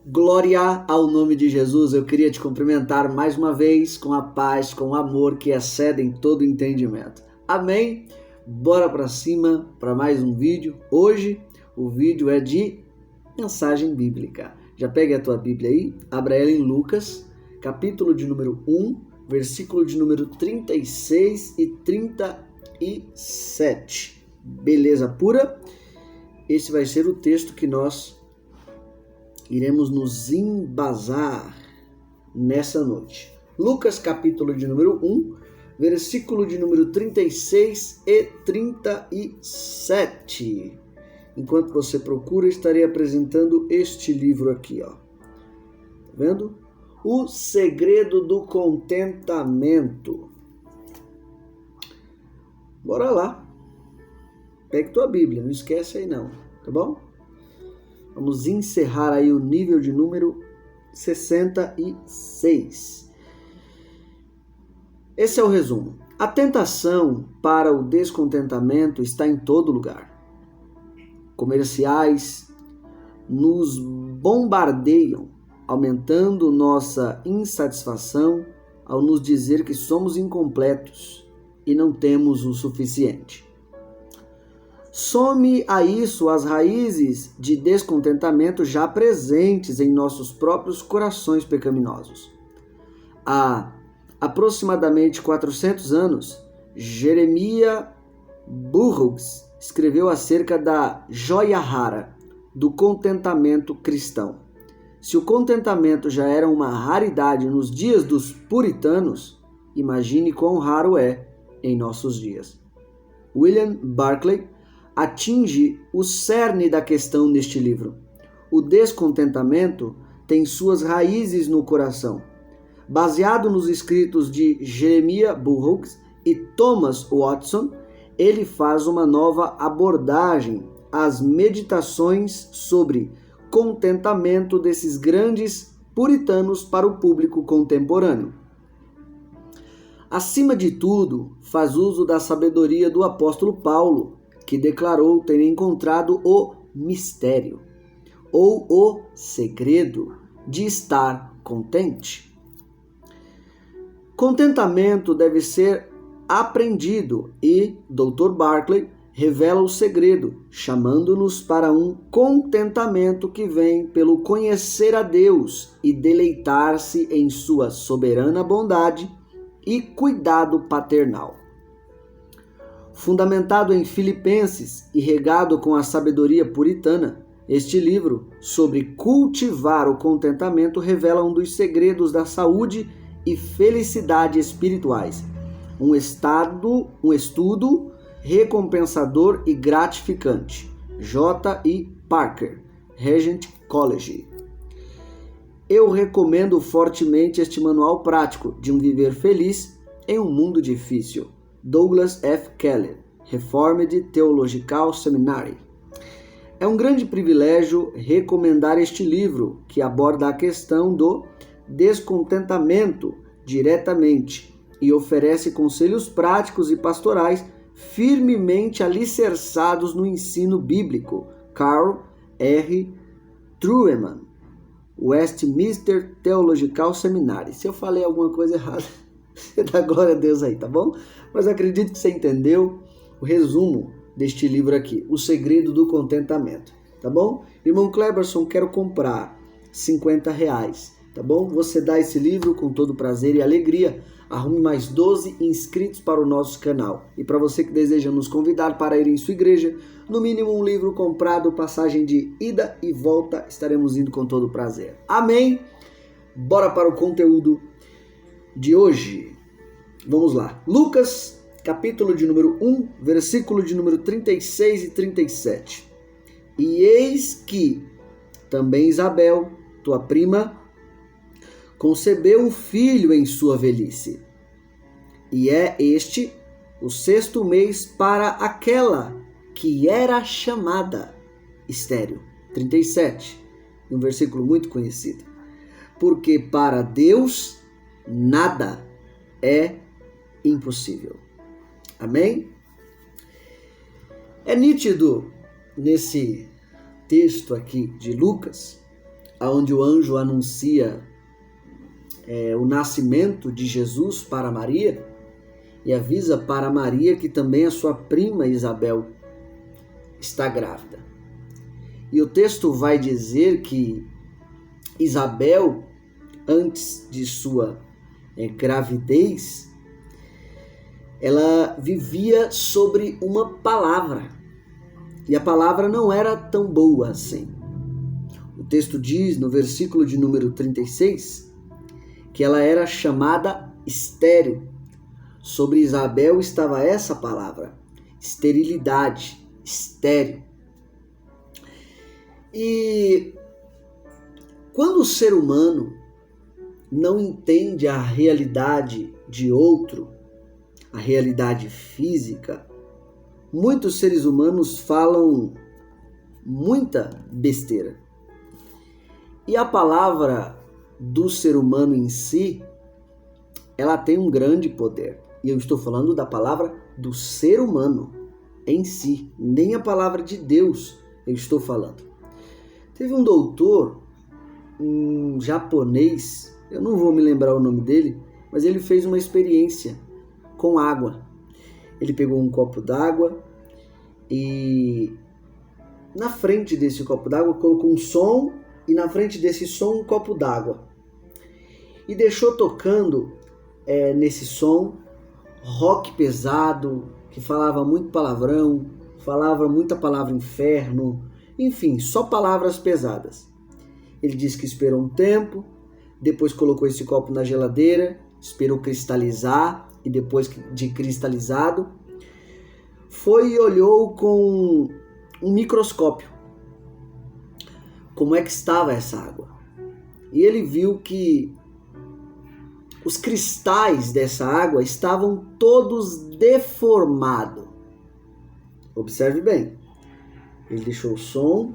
Glória ao nome de Jesus. Eu queria te cumprimentar mais uma vez com a paz, com o amor que excedem todo entendimento. Amém? Bora para cima para mais um vídeo. Hoje o vídeo é de mensagem bíblica. Já pegue a tua Bíblia aí, abra ela em Lucas, capítulo de número 1, versículo de número 36 e 37. Beleza pura? Esse vai ser o texto que nós iremos nos embasar nessa noite. Lucas, capítulo de número 1, versículo de número 36 e 37. Enquanto você procura, estarei apresentando este livro aqui, ó. Tá vendo? O Segredo do Contentamento. Bora lá. Pegue tua Bíblia, não esquece aí não, tá bom? Vamos encerrar aí o nível de número 66. Esse é o resumo. A tentação para o descontentamento está em todo lugar. Comerciais nos bombardeiam, aumentando nossa insatisfação ao nos dizer que somos incompletos e não temos o suficiente. Some a isso as raízes de descontentamento já presentes em nossos próprios corações pecaminosos. Há aproximadamente 400 anos, Jeremias Burroughs escreveu acerca da joia rara do contentamento cristão. Se o contentamento já era uma raridade nos dias dos puritanos, imagine quão raro é em nossos dias. William Barclay atinge o cerne da questão neste livro. O descontentamento tem suas raízes no coração. Baseado nos escritos de Jeremias Burroughs e Thomas Watson, ele faz uma nova abordagem às meditações sobre contentamento desses grandes puritanos para o público contemporâneo. Acima de tudo, faz uso da sabedoria do apóstolo Paulo, que declarou ter encontrado o mistério, ou o segredo de estar contente. Contentamento deve ser aprendido e Dr. Barclay revela o segredo, chamando-nos para um contentamento que vem pelo conhecer a Deus e deleitar-se em sua soberana bondade e cuidado paternal. Fundamentado em Filipenses e regado com a sabedoria puritana, este livro sobre cultivar o contentamento revela um dos segredos da saúde e felicidade espirituais. Um estudo recompensador e gratificante. J. E. Parker, Regent College. Eu recomendo fortemente este manual prático de um viver feliz em um mundo difícil. Douglas F. Keller, Reformed Theological Seminary. É um grande privilégio recomendar este livro, que aborda a questão do descontentamento diretamente e oferece conselhos práticos e pastorais firmemente alicerçados no ensino bíblico. Carl R. Trueman, Westminster Theological Seminary. Se eu falei alguma coisa errada, você dá glória a Deus aí, tá bom? Mas acredito que você entendeu o resumo deste livro aqui, O Segredo do Contentamento, tá bom? Irmão Cleberson, quero comprar R$50, tá bom? Você dá esse livro com todo prazer e alegria. Arrume mais 12 inscritos para o nosso canal. E para você que deseja nos convidar para ir em sua igreja, no mínimo um livro comprado, passagem de ida e volta, estaremos indo com todo prazer. Amém? Bora para o conteúdo de hoje. Vamos lá. Lucas, capítulo de número 1, versículo de número 36 e 37. E eis que também Isabel, tua prima, concebeu um filho em sua velhice. E é este o 6º mês para aquela que era chamada estéril. 37. Um versículo muito conhecido. Porque para Deus nada é impossível. Amém? É nítido nesse texto aqui de Lucas onde o anjo anuncia o nascimento de Jesus para Maria e avisa para Maria que também a sua prima Isabel está grávida. E o texto vai dizer que Isabel, antes de sua gravidez, ela vivia sobre uma palavra. E a palavra não era tão boa assim. O texto diz, no versículo de número 36, que ela era chamada estéril. Sobre Isabel estava essa palavra, esterilidade, estéril. E quando o ser humano não entende a realidade de outro, a realidade física, muitos seres humanos falam muita besteira. E a palavra do ser humano em si, ela tem um grande poder. E eu estou falando da palavra do ser humano em si, nem a palavra de Deus eu estou falando. Teve um doutor, um japonês, eu não vou me lembrar o nome dele, mas ele fez uma experiência com água. Ele pegou um copo d'água e na frente desse copo d'água colocou um som e na frente desse som um copo d'água. E deixou tocando nesse som rock pesado, que falava muito palavrão, falava muita palavra inferno, enfim, só palavras pesadas. Ele disse que esperou um tempo, depois colocou esse copo na geladeira, esperou cristalizar e depois de cristalizado, foi e olhou com um microscópio como é que estava essa água. E ele viu que os cristais dessa água estavam todos deformados. Observe bem. Ele deixou o som,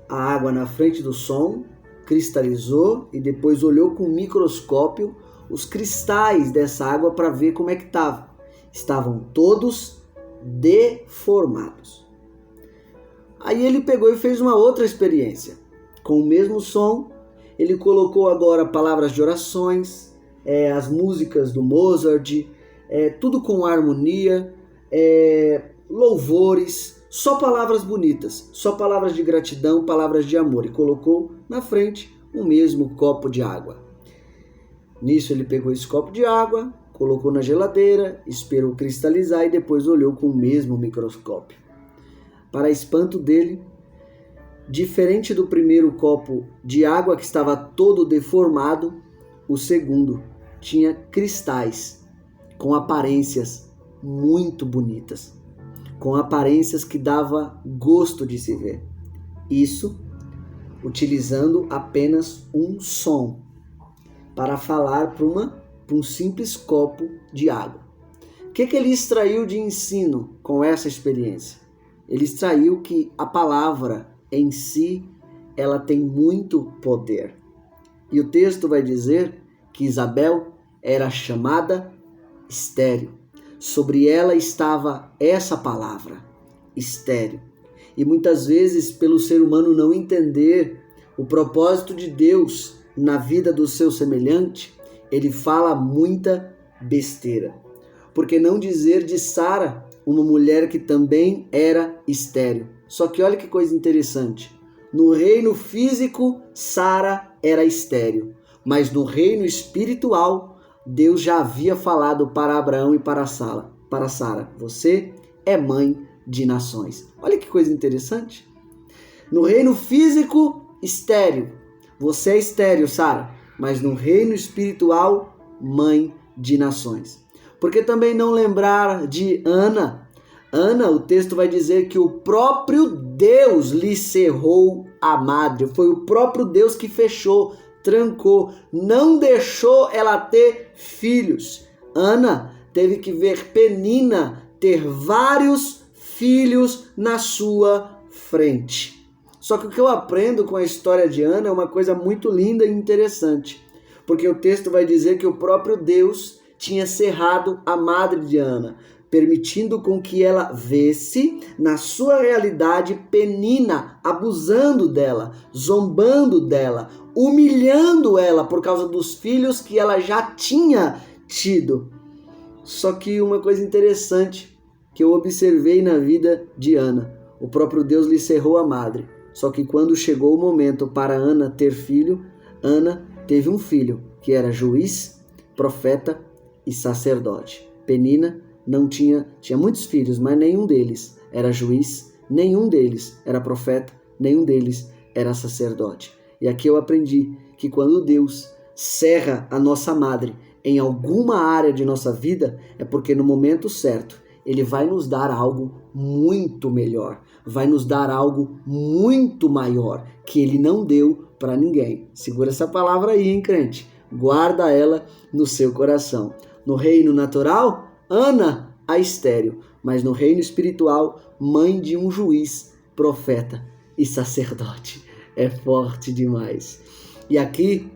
a água na frente do som, cristalizou e depois olhou com um microscópio os cristais dessa água para ver como é que estava. Estavam todos deformados. Aí ele pegou e fez uma outra experiência. Com o mesmo som, ele colocou agora palavras de orações, as músicas do Mozart, tudo com harmonia, louvores, só palavras bonitas, só palavras de gratidão, palavras de amor. E colocou na frente o mesmo copo de água. Nisso ele pegou esse copo de água, colocou na geladeira, esperou cristalizar e depois olhou com o mesmo microscópio. Para espanto dele, diferente do primeiro copo de água que estava todo deformado, o segundo tinha cristais com aparências muito bonitas, com aparências que dava gosto de se ver. Isso utilizando apenas um som para falar para um simples copo de água. O que ele extraiu de ensino com essa experiência? Ele extraiu que a palavra em si, ela tem muito poder. E o texto vai dizer que Isabel era chamada estéril. Sobre ela estava essa palavra, estéril. E muitas vezes, pelo ser humano não entender o propósito de Deus na vida do seu semelhante, ele fala muita besteira. Por que não dizer de Sara, uma mulher que também era estéril? Só que olha que coisa interessante. No reino físico, Sara era estéril. Mas no reino espiritual, Deus já havia falado para Abraão e para Sara: você é mãe de nações. Olha que coisa interessante. No reino físico, estéril. Você é estéril, Sara. Mas no reino espiritual, mãe de nações. Por que também não lembrar de Ana? Ana, o texto vai dizer que o próprio Deus lhe cerrou a madre. Foi o próprio Deus que fechou, trancou, não deixou ela ter filhos. Ana teve que ver Penina ter vários filhos na sua frente. Só que o que eu aprendo com a história de Ana é uma coisa muito linda e interessante. Porque o texto vai dizer que o próprio Deus tinha cerrado a madre de Ana. permitindo com que ela visse na sua realidade Penina abusando dela, zombando dela, humilhando ela por causa dos filhos que ela já tinha tido. Só que uma coisa interessante que eu observei na vida de Ana, o próprio Deus lhe cerrou a madre. Só que quando chegou o momento para Ana ter filho, Ana teve um filho que era juiz, profeta e sacerdote. Penina não tinha muitos filhos, mas nenhum deles era juiz, nenhum deles era profeta, nenhum deles era sacerdote. E aqui eu aprendi que quando Deus cerra a nossa madre em alguma área de nossa vida, é porque no momento certo Ele vai nos dar algo muito melhor, vai nos dar algo muito maior, que Ele não deu para ninguém. Segura essa palavra aí, hein, crente? Guarda ela no seu coração. No reino natural, Ana, a estéril, mas no reino espiritual, mãe de um juiz, profeta e sacerdote. É forte demais. E aqui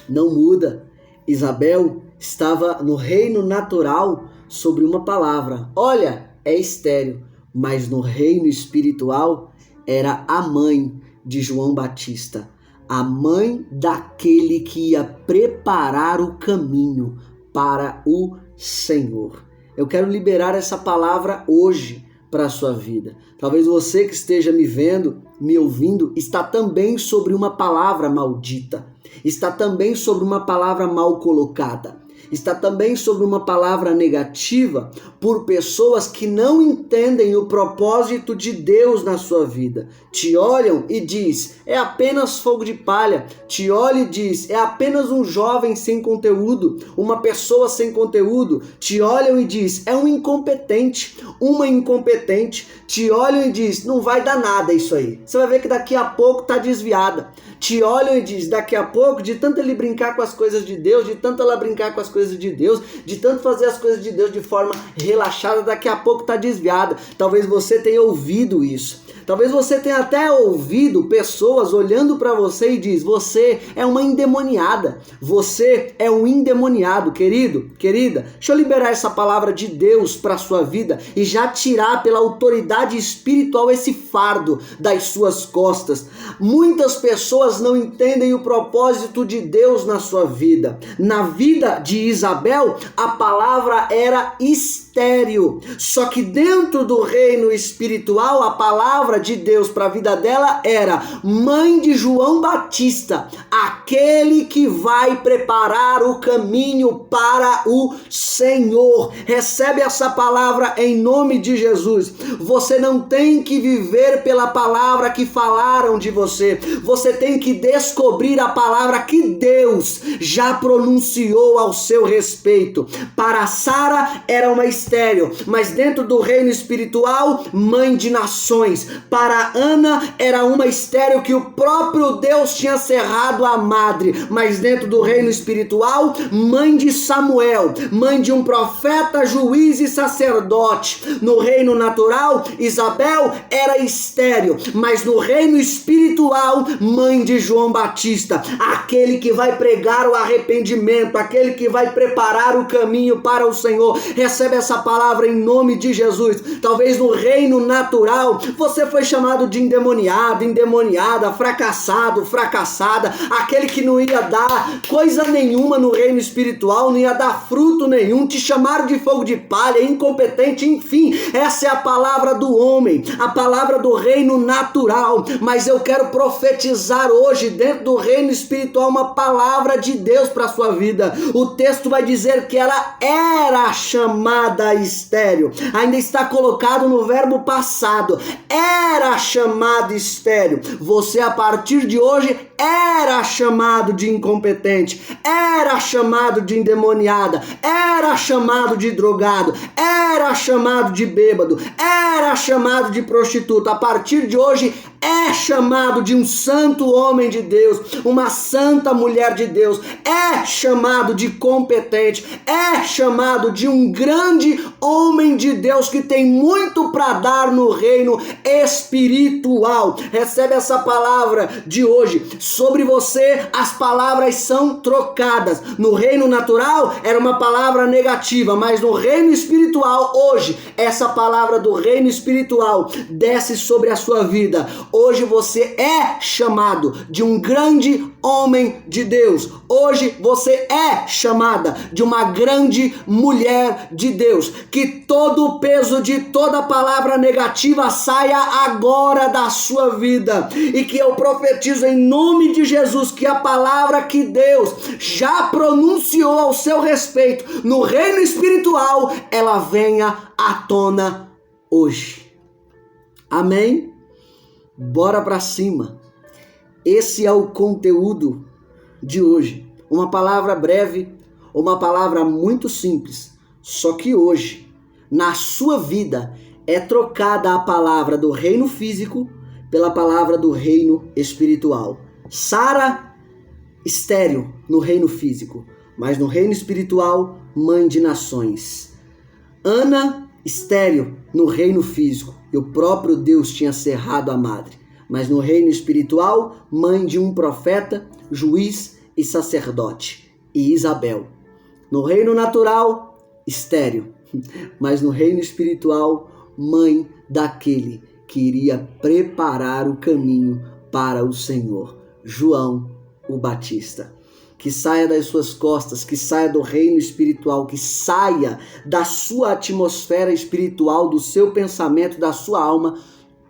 não muda. Isabel estava no reino natural sobre uma palavra. Olha, é estéril, mas no reino espiritual era a mãe de João Batista, a mãe daquele que ia preparar o caminho para o Senhor. Eu quero liberar essa palavra hoje para a sua vida. Talvez você que esteja me vendo, me ouvindo, está também sobre uma palavra maldita, está também sobre uma palavra mal colocada, está também sobre uma palavra negativa por pessoas que não entendem o propósito de Deus na sua vida. Te olham e diz, é apenas fogo de palha. Te olha e diz, é apenas um jovem sem conteúdo, uma pessoa sem conteúdo. Te olham e diz, é um incompetente, uma incompetente. Te olham e diz, não vai dar nada isso aí. Você vai ver que daqui a pouco tá desviada. Te olham e diz, daqui a pouco, de tanto ele brincar com as coisas de Deus, de tanto ela brincar com as coisas de Deus, de tanto fazer as coisas de Deus de forma relaxada, daqui a pouco tá desviada. Talvez você tenha ouvido isso. Talvez você tenha até ouvido pessoas olhando para você e diz, você é uma endemoniada, você é um endemoniado, querido, querida. Deixa eu liberar essa palavra de Deus para sua vida e já tirar pela autoridade espiritual esse fardo das suas costas. Muitas pessoas não entendem o propósito de Deus na sua vida. Na vida de Isabel, a palavra era estéril. Só que dentro do reino espiritual, a palavra de Deus para a vida dela era mãe de João Batista, aquele que vai preparar o caminho para o Senhor. Recebe essa palavra em nome de Jesus. Você não tem que viver pela palavra que falaram de você. Você tem que descobrir a palavra que Deus já pronunciou ao seu respeito. Para Sara era uma estéril, mas dentro do reino espiritual, mãe de nações. Para Ana era uma estéril que o próprio Deus tinha cerrado a madre, mas dentro do reino espiritual, mãe de Samuel, mãe de um profeta, juiz e sacerdote. No reino natural, Isabel era estéril, mas no reino espiritual, mãe de João Batista, aquele que vai pregar o arrependimento, aquele que vai preparar o caminho para o Senhor. Recebe essa palavra em nome de Jesus. Talvez no reino natural, você foi chamado de endemoniado, endemoniada, fracassado, fracassada, aquele que não ia dar coisa nenhuma no reino espiritual, não ia dar fruto nenhum, te chamaram de fogo de palha, incompetente, enfim, essa é a palavra do homem, a palavra do reino natural, mas eu quero profetizar hoje, dentro do reino espiritual, uma palavra de Deus para a sua vida. O texto vai dizer que ela era chamada estéril, ainda está colocado no verbo passado, era chamado estéril. Você a partir de hoje era chamado de incompetente, era chamado de endemoniada, era chamado de drogado, era chamado de bêbado, era chamado de prostituta. A partir de hoje é chamado de um santo homem de Deus, uma santa mulher de Deus, é chamado de competente, é chamado de um grande homem de Deus que tem muito para dar no reino espiritual. Recebe essa palavra de hoje. Sobre você, as palavras são trocadas. No reino natural, era uma palavra negativa, mas no reino espiritual, hoje, essa palavra do reino espiritual desce sobre a sua vida. Hoje você é chamado de um grande homem de Deus. Hoje você é chamada de uma grande mulher de Deus. Que todo o peso de toda palavra negativa saia agora da sua vida. E que eu profetizo em nome de Jesus que a palavra que Deus já pronunciou ao seu respeito no reino espiritual, ela venha à tona hoje. Amém? Bora pra cima. Esse é o conteúdo de hoje. Uma palavra breve, uma palavra muito simples. Só que hoje, na sua vida, é trocada a palavra do reino físico pela palavra do reino espiritual. Sara, estéril no reino físico, mas no reino espiritual, mãe de nações. Ana, estéril no reino físico, e o próprio Deus tinha cerrado a madre. Mas no reino espiritual, mãe de um profeta, juiz e sacerdote, e Isabel. No reino natural, estéril, mas no reino espiritual, mãe daquele que iria preparar o caminho para o Senhor, João o Batista. Que saia das suas costas, que saia do reino espiritual, que saia da sua atmosfera espiritual, do seu pensamento, da sua alma,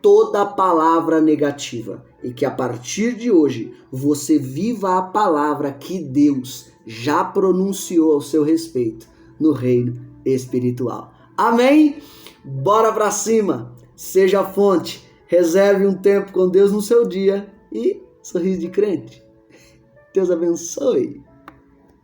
toda palavra negativa. E que a partir de hoje você viva a palavra que Deus já pronunciou ao seu respeito no reino espiritual. Amém? Bora pra cima! Seja fonte, reserve um tempo com Deus no seu dia e sorriso de crente. Deus abençoe.